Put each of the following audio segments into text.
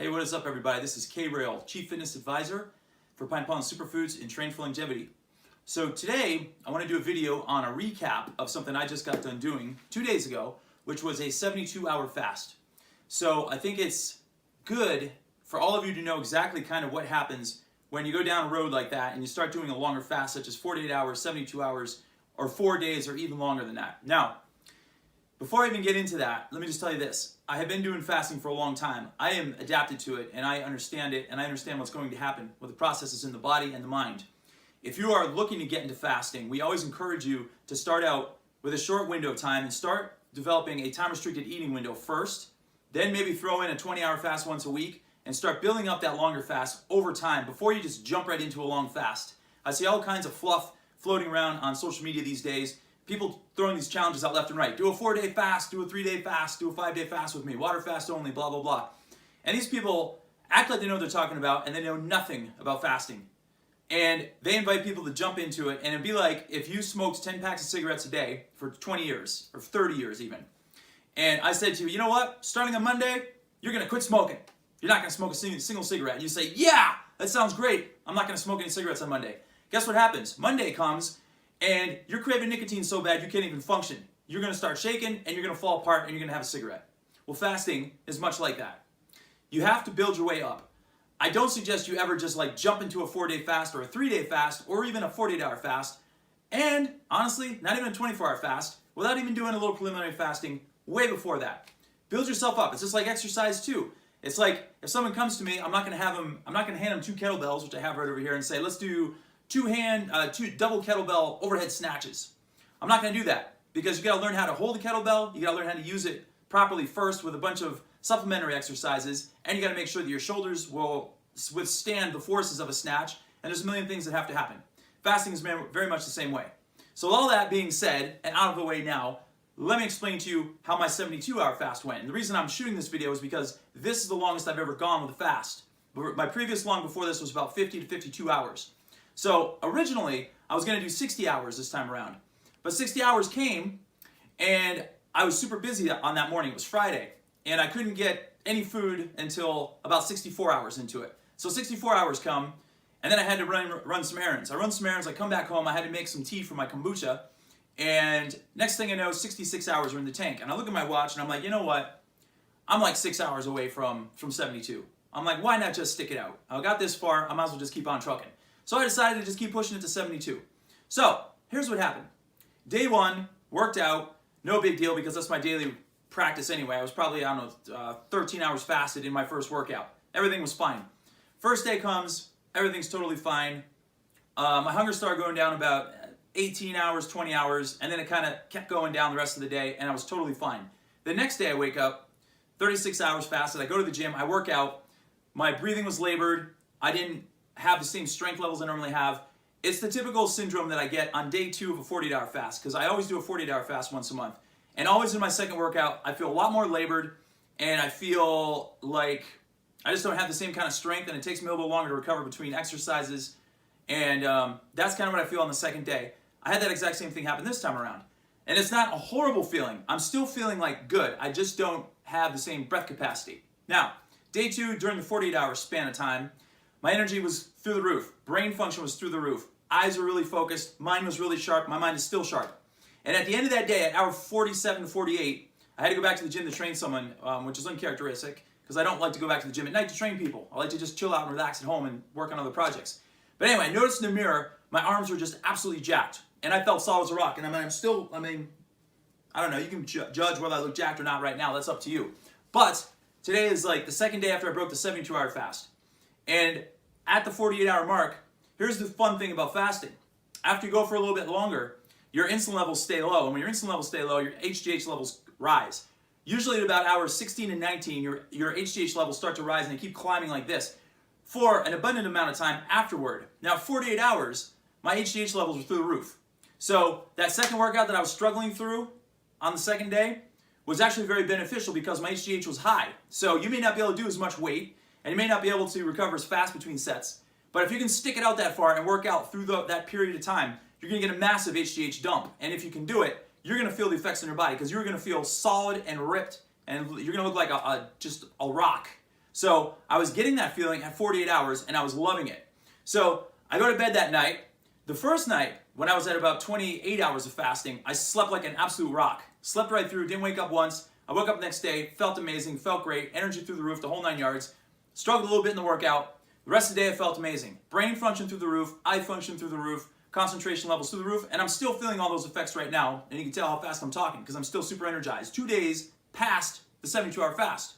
Hey, what is up, everybody? This is K-Rail, Chief Fitness Advisor for Pine Pollen Superfoods and Train for Longevity. So today, I want to do a video on a recap of something I just got done doing 2 days ago, which was a 72-hour fast. So I think it's good for all of you to know exactly kind of what happens when you go down a road like that and you start doing a longer fast, such as 48 hours, 72 hours, or 4 days, or even longer than that. Now, before I even get into that, let me just tell you this. I have been doing fasting for a long time. I am adapted to it, and I understand it, and I understand what's going to happen with the processes in the body and the mind. If you are looking to get into fasting, we always encourage you to start out with a short window of time and start developing a time-restricted eating window first, then maybe throw in a 20-hour fast once a week, and start building up that longer fast over time before you just jump right into a long fast. I see all kinds of fluff floating around on social media these days. People throwing these challenges out left and right. Do a 4-day fast, do a 3-day fast, do a 5-day fast with me, water fast only, blah, blah, blah. And these people act like they know what they're talking about, and they know nothing about fasting. And they invite people to jump into it, and it'd be like if you smoked 10 packs of cigarettes a day for 20 years, or 30 years even. And I said to you, you know what? Starting on Monday, you're going to quit smoking. You're not going to smoke a single cigarette. And you say, yeah, that sounds great. I'm not going to smoke any cigarettes on Monday. Guess what happens? Monday comes, and you're craving nicotine so bad you can't even function. You're going to start shaking, and you're going to fall apart, and you're going to have a cigarette. Well, fasting is much like that. You have to build your way up. I don't suggest you ever just like jump into a 4-day fast or a 3-day fast or even a 48-hour fast, and honestly, not even a 24-hour fast, without even doing a little preliminary fasting way before that. Build yourself up. It's just like exercise too. It's like if someone comes to me, I'm not going to hand them 2 kettlebells, which I have right over here, and say, let's do 2 double kettlebell overhead snatches. I'm not going to do that because you got to learn how to hold the kettlebell. You got to learn how to use it properly first with a bunch of supplementary exercises, and you got to make sure that your shoulders will withstand the forces of a snatch, and there's a million things that have to happen. Fasting is very much the same way. So with all that being said, and out of the way now, let me explain to you how my 72-hour fast went. And the reason I'm shooting this video is because this is the longest I've ever gone with a fast. My previous long before this was about 50 to 52 hours. So originally, I was going to do 60 hours this time around. But 60 hours came, and I was super busy on that morning. It was Friday, and I couldn't get any food until about 64 hours into it. So 64 hours come, and then I had to run some errands. I run some errands, I come back home, I had to make some tea for my kombucha, and next thing I know, 66 hours are in the tank. And I look at my watch, and I'm like, you know what? I'm like 6 hours away from 72. I'm like, why not just stick it out? I got this far, I might as well just keep on trucking. So I decided to just keep pushing it to 72. So here's what happened. Day 1, worked out, no big deal because that's my daily practice anyway. I was probably, 13 hours fasted in my first workout. Everything was fine. First day comes, everything's totally fine. My hunger started going down about 18 hours, 20 hours, and then it kind of kept going down the rest of the day, and I was totally fine. The next day I wake up, 36 hours fasted, I go to the gym, I work out, my breathing was labored, I didn't have the same strength levels I normally have. It's the typical syndrome that I get on day 2 of a 48-hour fast, because I always do a 48-hour fast once a month. And always in my second workout, I feel a lot more labored, and I feel like I just don't have the same kind of strength, and it takes me a little longer to recover between exercises. And that's kind of what I feel on the second day. I had that exact same thing happen this time around. And it's not a horrible feeling. I'm still feeling like good. I just don't have the same breath capacity. Now, day 2, during the 48-hour span of time, my energy was through the roof. Brain function was through the roof. Eyes were really focused. Mind was really sharp. My mind is still sharp. And at the end of that day, at hour 47 to 48, I had to go back to the gym to train someone, which is uncharacteristic, because I don't like to go back to the gym at night to train people. I like to just chill out and relax at home and work on other projects. But anyway, I noticed in the mirror, my arms were just absolutely jacked. And I felt solid as a rock. And I don't know, you can judge whether I look jacked or not right now. That's up to you. But today is like the second day after I broke the 72-hour fast. And at the 48-hour mark, here's the fun thing about fasting. After you go for a little bit longer, your insulin levels stay low. And when your insulin levels stay low, your HGH levels rise. Usually at about hours 16 and 19, your HGH levels start to rise and they keep climbing like this for an abundant amount of time afterward. Now, 48 hours, my HGH levels were through the roof. So that second workout that I was struggling through on the second day was actually very beneficial because my HGH was high. So you may not be able to do as much weight, and you may not be able to recover as fast between sets. But if you can stick it out that far and work out through that period of time, you're going to get a massive HGH dump. And if you can do it, you're going to feel the effects in your body because you're going to feel solid and ripped, and you're going to look like just a rock. So I was getting that feeling at 48 hours and I was loving it. So I go to bed that night. The first night, when I was at about 28 hours of fasting, I slept like an absolute rock. Slept right through, didn't wake up once. I woke up the next day, felt amazing, felt great, energy through the roof, the whole 9 yards. Struggled a little bit in the workout. The rest of the day I felt amazing. Brain function through the roof, eye function through the roof, concentration levels through the roof, and I'm still feeling all those effects right now, and you can tell how fast I'm talking because I'm still super energized. 2 days past the 72-hour fast.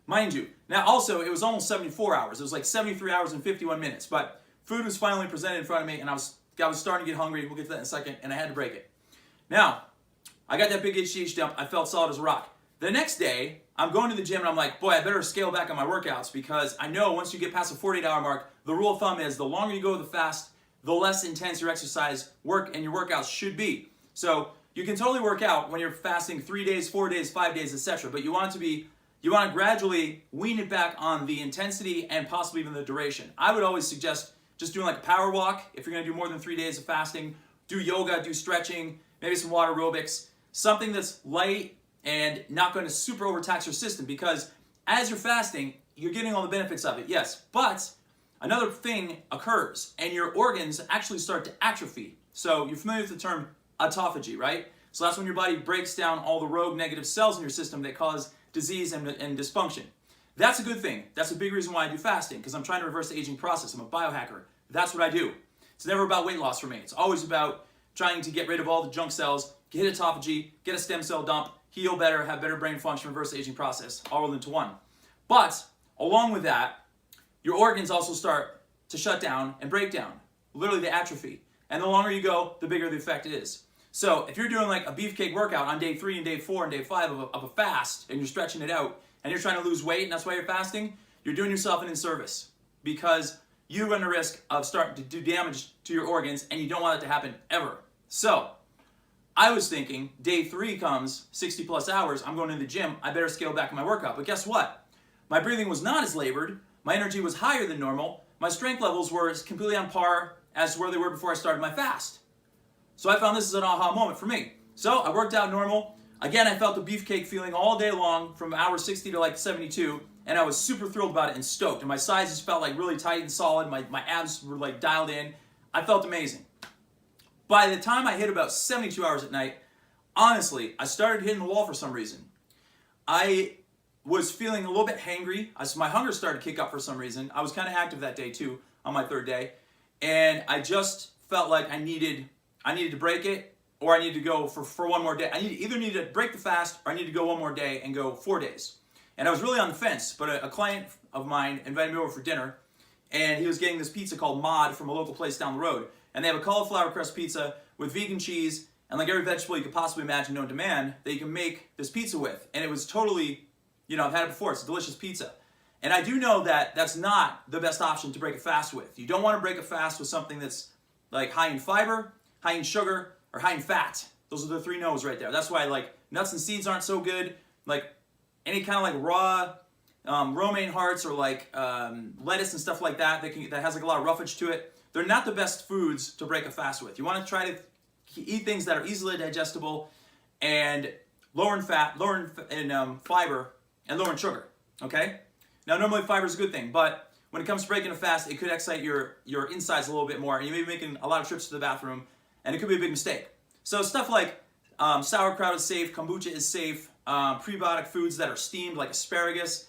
Mind you, now also it was almost 74 hours. It was like 73 hours and 51 minutes, but food was finally presented in front of me and I was starting to get hungry. We'll get to that in a second, and I had to break it. Now, I got that big HGH dump. I felt solid as a rock. The next day, I'm going to the gym and I'm like, boy, I better scale back on my workouts because I know once you get past the 48-hour mark, the rule of thumb is the longer you go with the fast, the less intense your exercise work and your workouts should be. So you can totally work out when you're fasting 3 days, 4 days, 5 days, etc. But you want to gradually wean it back on the intensity and possibly even the duration. I would always suggest just doing like a power walk if you're going to do more than 3 days of fasting. Do yoga, do stretching, maybe some water aerobics, something that's light and not going to super overtax your system because as you're fasting, you're getting all the benefits of it, yes. But another thing occurs and your organs actually start to atrophy. So you're familiar with the term autophagy, right? So that's when your body breaks down all the rogue negative cells in your system that cause disease and dysfunction. That's a good thing. That's a big reason why I do fasting because I'm trying to reverse the aging process. I'm a biohacker. That's what I do. It's never about weight loss for me. It's always about trying to get rid of all the junk cells, get autophagy, get a stem cell dump, heal better, have better brain function, reverse the aging process, all rolled into one. But along with that, your organs also start to shut down and break down. Literally the atrophy. And the longer you go, the bigger the effect is. So if you're doing like a beefcake workout on day 3 and day 4 and day 5 of a fast and you're stretching it out and you're trying to lose weight and that's why you're fasting, you're doing yourself an inservice because you run the risk of starting to do damage to your organs and you don't want it to happen ever. So I was thinking day 3 comes, 60 plus hours, I'm going to the gym, I better scale back my workout. But guess what? My breathing was not as labored, my energy was higher than normal, my strength levels were completely on par as to where they were before I started my fast. So I found this is an aha moment for me. So I worked out normal. Again, I felt the beefcake feeling all day long from hour 60 to like 72, and I was super thrilled about it and stoked. And my sides just felt like really tight and solid. My abs were like dialed in. I felt amazing. By the time I hit about 72 hours at night, honestly, I started hitting the wall for some reason. I was feeling a little bit hangry. My hunger started to kick up for some reason. I was kind of active that day too, on my 3rd day. And I just felt like I needed to break it or I needed to go for one more day. I either need to break the fast or I need to go one more day and go 4 days. And I was really on the fence, but a client of mine invited me over for dinner and he was getting this pizza called Mod from a local place down the road. And they have a cauliflower crust pizza with vegan cheese and like every vegetable you could possibly imagine known to man that you can make this pizza with. And it was totally, I've had it before. It's a delicious pizza. And I do know that that's not the best option to break a fast with. You don't want to break a fast with something that's like high in fiber, high in sugar, or high in fat. Those are the 3 no's right there. That's why like nuts and seeds aren't so good. Like any kind of like raw romaine hearts or like lettuce and stuff like that that has like a lot of roughage to it. They're not the best foods to break a fast with. You want to try to eat things that are easily digestible and lower in fat, lower in fiber, and lower in sugar. Okay? Now normally fiber is a good thing, but when it comes to breaking a fast, it could excite your insides a little bit more, and you may be making a lot of trips to the bathroom, and it could be a big mistake. So stuff like sauerkraut is safe, kombucha is safe, prebiotic foods that are steamed like asparagus,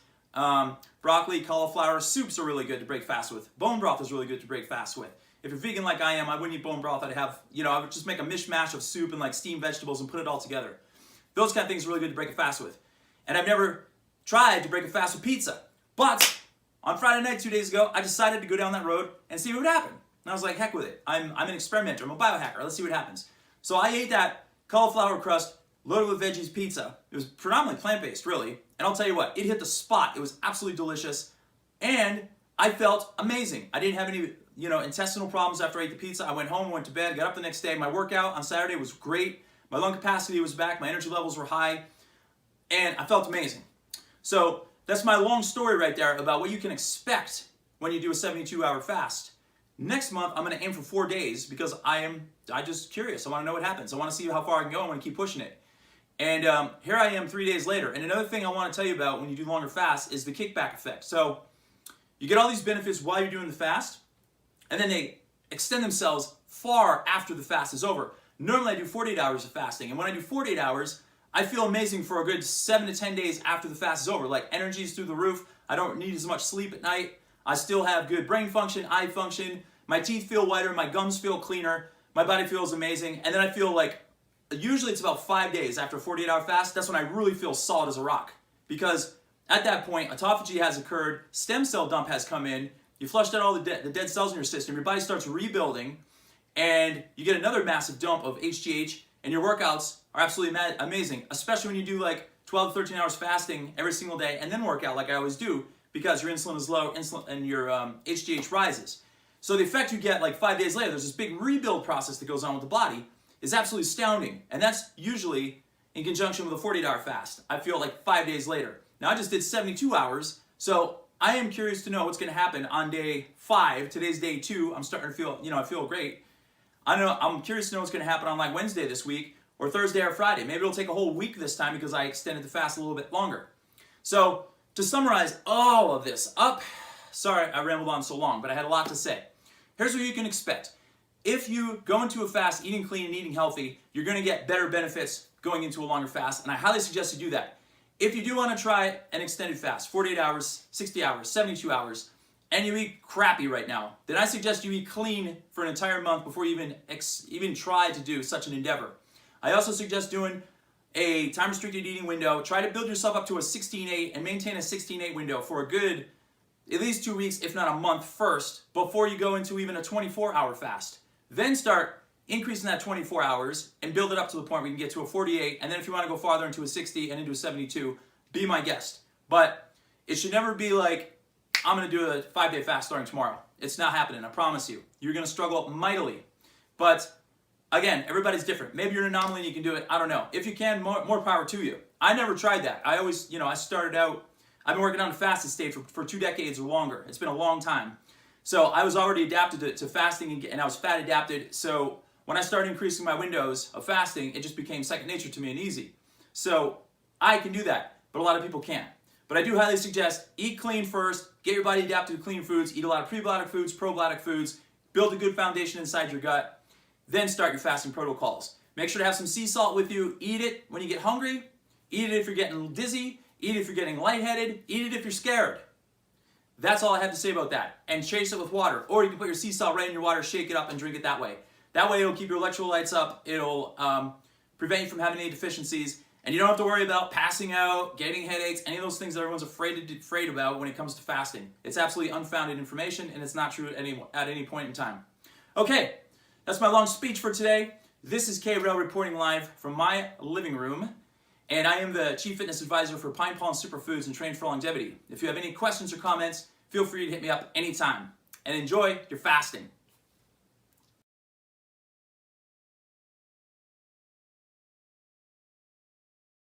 broccoli, cauliflower, soups are really good to break fast with. Bone broth is really good to break fast with. If you're vegan like I am, I wouldn't eat bone broth. I would just make a mishmash of soup and like steamed vegetables and put it all together. Those kind of things are really good to break a fast with. And I've never tried to break a fast with pizza. But on Friday night 2 days ago, I decided to go down that road and see what would happen. And I was like, heck with it. I'm an experimenter. I'm a biohacker. Let's see what happens. So I ate that cauliflower crust loaded with veggies pizza. It was predominantly plant-based, really. And I'll tell you what, it hit the spot. It was absolutely delicious. And I felt amazing. I didn't have any, intestinal problems after I ate the pizza. I went home, went to bed, got up the next day. My workout on Saturday was great. My lung capacity was back. My energy levels were high. And I felt amazing. So that's my long story right there about what you can expect when you do a 72-hour fast. Next month, I'm going to aim for 4 days because I'm just curious. I want to know what happens. I want to see how far I can go. I want to keep pushing it. And here I am 3 days later. And another thing I want to tell you about when you do longer fasts is the kickback effect. So you get all these benefits while you're doing the fast, and then they extend themselves far after the fast is over. Normally I do 48 hours of fasting, and when I do 48 hours, I feel amazing for a good 7 to 10 days after the fast is over. Like, energy is through the roof. I don't need as much sleep at night. I still have good brain function, eye function. My teeth feel whiter, my gums feel cleaner, my body feels amazing. And then I feel like, usually it's about 5 days after a 48-hour fast, that's when I really feel solid as a rock. Because at that point, autophagy has occurred, stem cell dump has come in, you flushed out all the dead cells in your system, your body starts rebuilding, and you get another massive dump of HGH, and your workouts are absolutely amazing, especially when you do like 12 to 13 hours fasting every single day and then work out like I always do, because your insulin is low and your HGH rises. So the effect you get like 5 days later, there's this big rebuild process that goes on with the body, is absolutely astounding. And that's usually in conjunction with a 48-hour fast. I feel like 5 days later. Now I just did 72 hours, so I am curious to know what's going to happen on day 5. Today's day 2. I'm starting to feel, I feel great. I'm curious to know what's going to happen on like Wednesday this week, or Thursday or Friday. Maybe it'll take a whole week this time because I extended the fast a little bit longer. So to summarize all of this up, sorry I rambled on so long, but I had a lot to say. Here's what you can expect. If you go into a fast eating clean and eating healthy, you're going to get better benefits going into a longer fast, and I highly suggest you do that. If you do want to try an extended fast, 48 hours, 60 hours, 72 hours, and you eat crappy right now, then I suggest you eat clean for an entire month before you even try to do such an endeavor. I also suggest doing a time-restricted eating window. Try to build yourself up to a 16-8 and maintain a 16-8 window for a good at least 2 weeks, if not a month first, before you go into even a 24-hour fast. Then start increasing that 24 hours and build it up to the point where you can get to a 48, and then if you want to go farther into a 60 and into a 72, be my guest. But it should never be like, I'm going to do a 5-day fast starting tomorrow. It's not happening, I promise you. You're going to struggle mightily. But again, everybody's different. Maybe you're an anomaly and you can do it. I don't know. If you can, more power to you. I never tried that. I always, I started out, I've been working on the fasted state for 2 decades or longer. It's been a long time. So I was already adapted to fasting, and I was fat adapted. So when I started increasing my windows of fasting, it just became second nature to me and easy. So I can do that, but a lot of people can't. But I do highly suggest eat clean first, get your body adapted to clean foods, eat a lot of prebiotic foods, probiotic foods, build a good foundation inside your gut, then start your fasting protocols. Make sure to have some sea salt with you. Eat it when you get hungry. Eat it if you're getting dizzy. Eat it if you're getting lightheaded. Eat it if you're scared. That's all I have to say about that. And chase it with water. Or you can put your sea salt right in your water, shake it up, and drink it that way. That way it'll keep your electrolytes up. It'll prevent you from having any deficiencies. And you don't have to worry about passing out, getting headaches, any of those things that everyone's afraid about when it comes to fasting. It's absolutely unfounded information, and it's not true at any point in time. Okay, that's my long speech for today. This is K-Rail reporting live from my living room, and I am the Chief Fitness Advisor for Pine Pollen Superfoods and Train for Longevity. If you have any questions or comments, feel free to hit me up anytime. And enjoy your fasting.